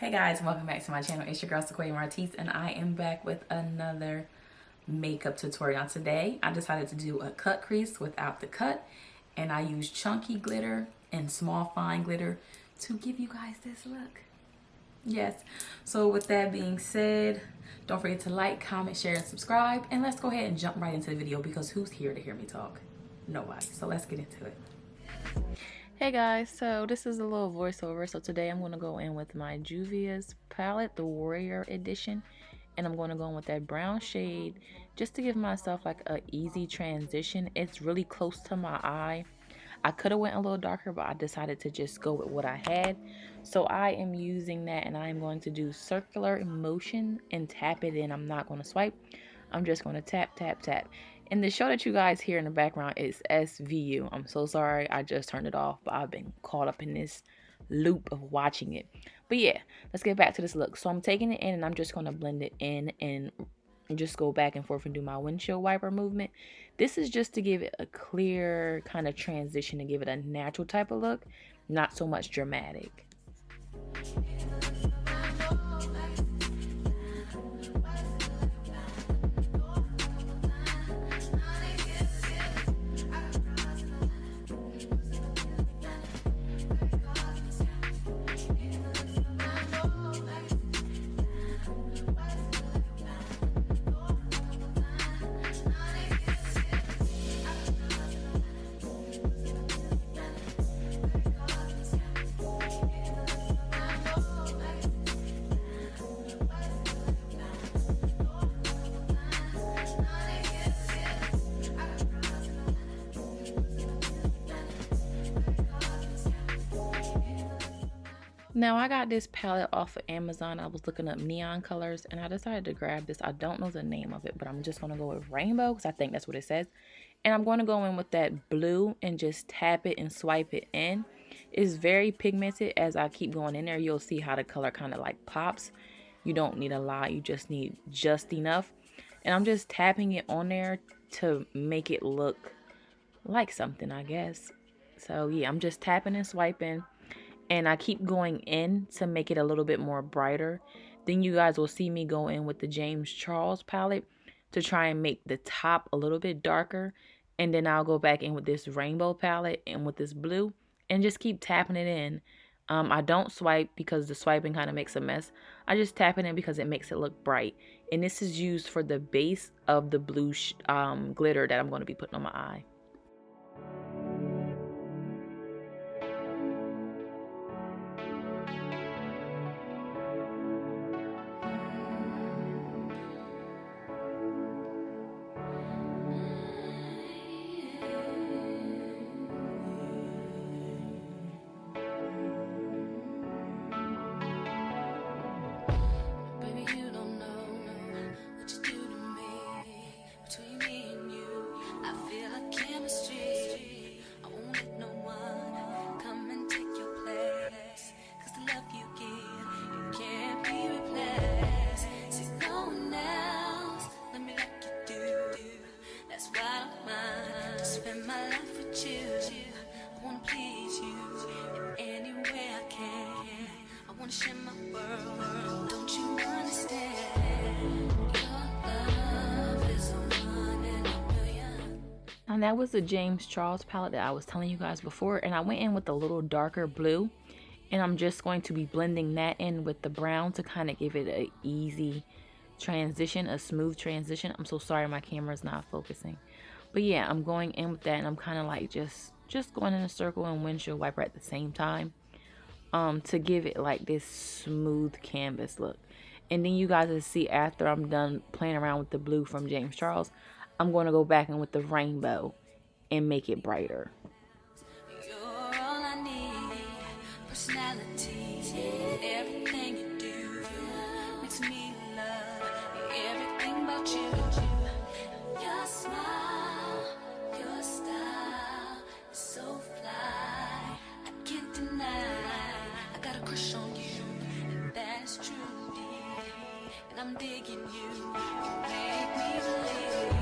Hey guys, welcome back to my channel. It's your girl Sequoia Martise, and I am back with another makeup tutorial. Today I decided to do a cut crease without the cut, and I used chunky glitter and small fine glitter to give you guys this look. Yes, so with that being said, don't forget to like, comment, share, and subscribe, and let's go ahead and jump right into the video because who's here to hear me talk? Nobody. So let's get into it. Hey guys, so this is a little voiceover. So today I'm going to go in with my Juvia's palette, the Warrior Edition, and I'm going to go in with that brown shade just to give myself like a easy transition. It's really close to my eye. I could have went a little darker, but I decided to just go with what I had. So I am using that, and I am going to do circular motion and tap it in. I'm not going to swipe. I'm just going to tap, tap, tap. And the show that you guys hear in the background is SVU. I'm so sorry, I just turned it off, but I've been caught up in this loop of watching it. But yeah, let's get back to this look. So I'm taking it in, and I'm just going to blend it in and just go back and forth and do my windshield wiper movement. This is just to give it a clear kind of transition and give it a natural type of look, not so much dramatic. Now I got this palette off of Amazon. I was looking up neon colors and I decided to grab this. I don't know the name of it, but I'm just going to go with rainbow because I think that's what it says. And I'm going to go in with that blue and just tap it and swipe it in. It's very pigmented. As I keep going in there, you'll see how the color kind of like pops. You don't need a lot. You just need just enough. And I'm just tapping it on there to make it look like something, I guess. So yeah, I'm just tapping and swiping. And I keep going in to make it a little bit more brighter. Then you guys will see me go in with the James Charles palette to try and make the top a little bit darker. And then I'll go back in with this rainbow palette and with this blue and just keep tapping it in. I don't swipe because the swiping kind of makes a mess. I just tap it in because it makes it look bright. And this is used for the base of the blue glitter that I'm going to be putting on my eye. And that was the James Charles palette that I was telling you guys before, and I went in with a little darker blue, and I'm just going to be blending that in with the brown to kind of give it an easy transition, a smooth transition. I'm so sorry my camera's not focusing, but yeah, I'm going in with that, and I'm kind of like just going in a circle and windshield wiper at the same time, to give it like this smooth canvas look. And then you guys will see after I'm done playing around with the blue from James Charles, I'm going to go back in with the rainbow and make it brighter. You're all I need, personality, everything you do makes me love everything about you. Your smile, your style is so fly, I can't deny, I got a crush on you, and that's true, and I'm digging you, make me believe.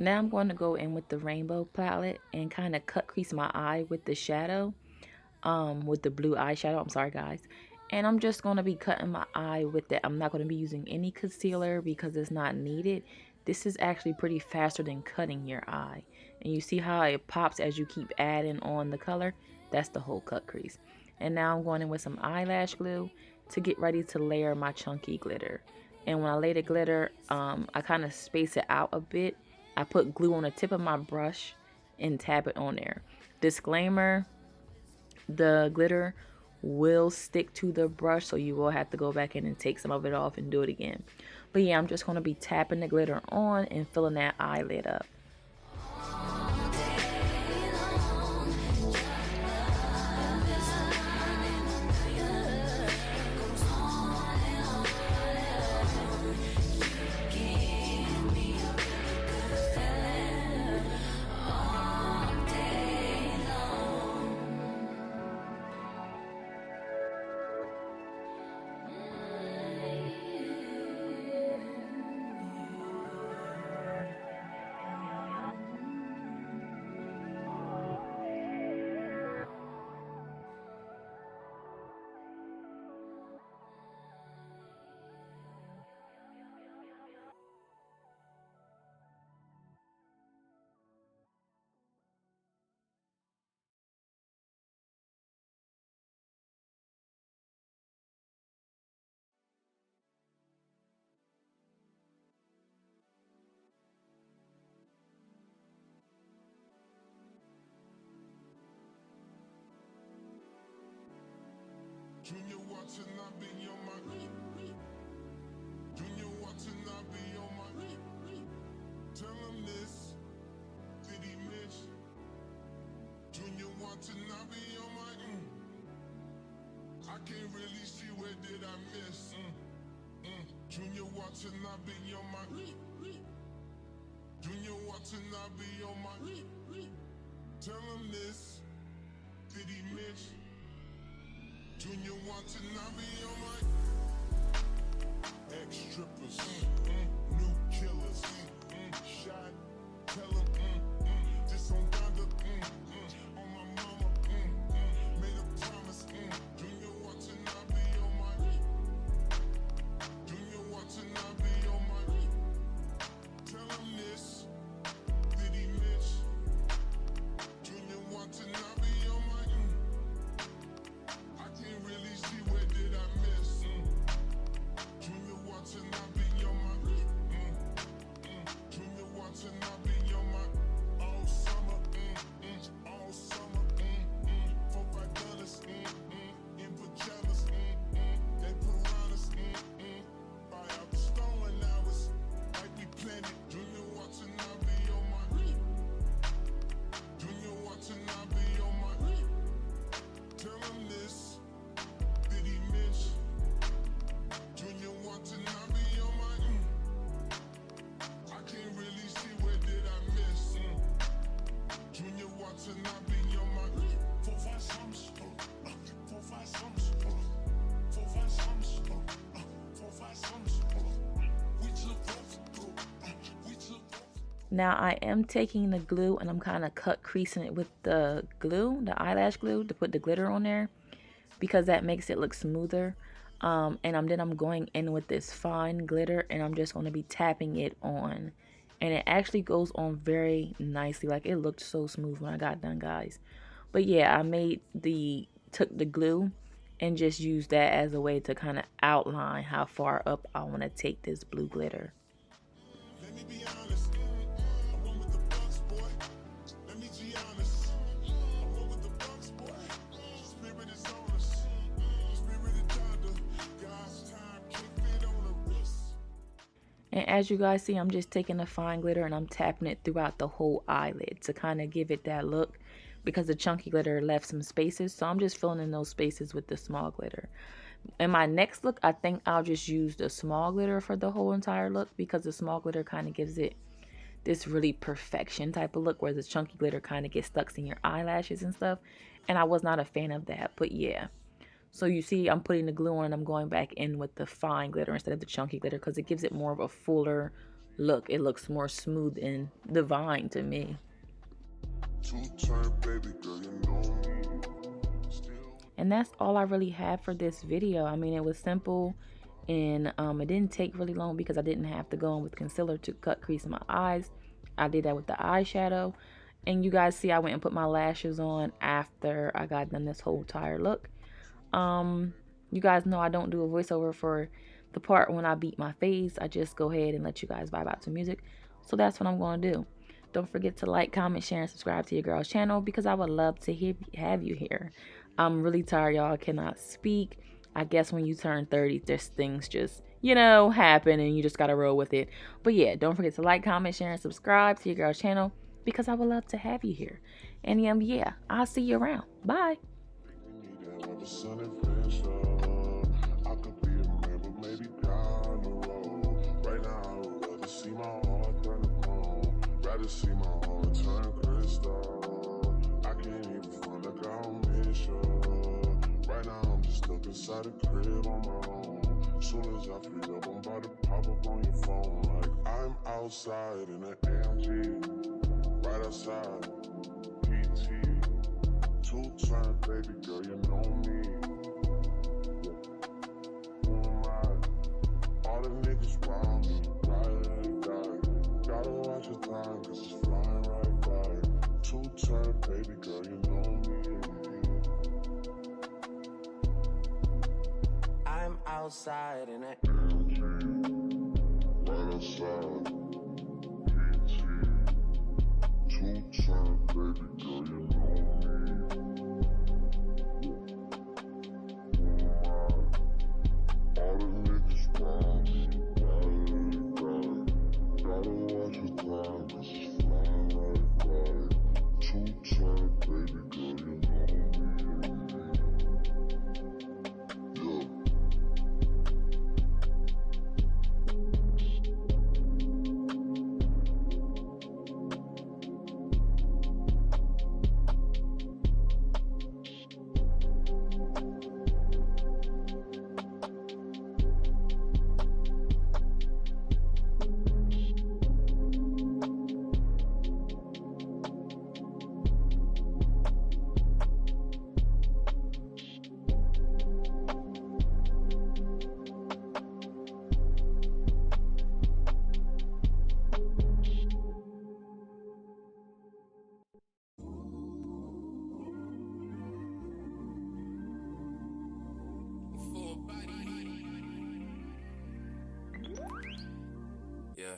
Now I'm going to go in with the rainbow palette and kind of cut crease my eye with the shadow, with the blue eyeshadow. I'm sorry, guys. And I'm just going to be cutting my eye with it. I'm not going to be using any concealer because it's not needed. This is actually pretty faster than cutting your eye. And you see how it pops as you keep adding on the color? That's the whole cut crease. And now I'm going in with some eyelash glue to get ready to layer my chunky glitter. And when I lay the glitter, I kind of space it out a bit. I put glue on the tip of my brush and tap it on there. Disclaimer, the glitter will stick to the brush, so you will have to go back in and take some of it off and do it again. But yeah, I'm just going to be tapping the glitter on and filling that eyelid up. Junior watching, I be on my Junior watching, I be on my tell him this, did he miss? Junior watching, I be on my I can't really see where did I miss. Junior watching, I be on my Junior watching, I be on my tell him this, did he miss? Junior watching, I be on my ex-strippers, new killers, shot, tell them, this on Donda, on my mama, made a promise, Junior watching, I be on my Junior watching, I be on my tell him this, did he miss? Junior watching, I be on my I can't really see where did I miss. Junior watching, I be on my Junior watching, I be on my all summer, all summer, 4-5 dollars, in pajamas, they piranhas, buy out the stolen hours, like we planned it. Junior watching, I be on my Junior watching, I be on my tell him this, did he miss? Junior watching, I be on my I can't really see where did I miss. Junior watching, I be on my 4-5 sums, 4-5 sums, 4-5 sums, 4-5 sums. We took both, we took both. Now I am taking the glue and I'm kind of cut creasing it with the glue, the eyelash glue, to put the glitter on there because that makes it look smoother. And then I'm going in with this fine glitter and I'm just going to be tapping it on. And it actually goes on very nicely. Like, it looked so smooth when I got done, guys. But yeah, I took the glue and just used that as a way to kind of outline how far up I want to take this blue glitter. Let me be honest. I went with the bugs, boy. Let me be honest. I went with the bugs, boy. Spirit is on us. Spirit is thunder. God's time can't fit on the wrist. And as you guys see, I'm just taking the fine glitter and I'm tapping it throughout the whole eyelid to kind of give it that look, because the chunky glitter left some spaces. So I'm just filling in those spaces with the small glitter. In my next look, I think I'll just use the small glitter for the whole entire look, because the small glitter kind of gives it this really perfection type of look, where the chunky glitter kind of gets stuck in your eyelashes and stuff. And I was not a fan of that, but yeah. So you see, I'm putting the glue on and I'm going back in with the fine glitter instead of the chunky glitter, because it gives it more of a fuller look. It looks more smooth and divine to me. And that's all I really had for this video. I mean, it was simple, and it didn't take really long because I didn't have to go in with concealer to cut crease in my eyes. I did that with the eyeshadow. And you guys see I went and put my lashes on after I got done this whole entire look. You guys know I don't do a voiceover for the part when I beat my face. I just go ahead and let you guys vibe out to music. So that's what I'm going to do. Don't forget to like, comment, share, and subscribe to your girl's channel because I would love to have you here. I'm really tired, y'all. I cannot speak. I guess when you turn 30, there's things just, you know, happen and you just got to roll with it. But yeah, don't forget to like, comment, share, and subscribe to your girl's channel because I would love to have you here. And yeah, I'll see you around. Bye. See my heart turn crystal. I can't even find a girl mission. Right now I'm just stuck inside a crib on my own. Soon as I free up, I'm about to pop up on your phone. Like I'm outside in an AMG, right outside PT. 2-turn, baby girl, you know me. Who am I? All the niggas round me, right, gotta watch your time, cause it's flying right by. 2-turn, baby girl, you know me. I'm outside in it. Right outside. PT. 2-turn, baby girl, you know me. All the niggas round me. Gotta watch your time, cause it's flying right by. 2-turn, baby girl, you know me. Yeah.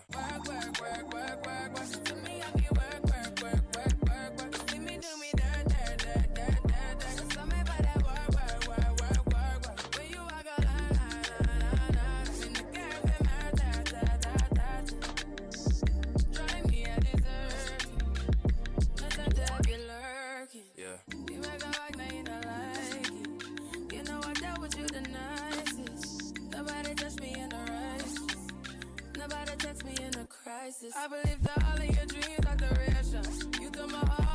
I believe that all of your dreams are duration. You took my heart.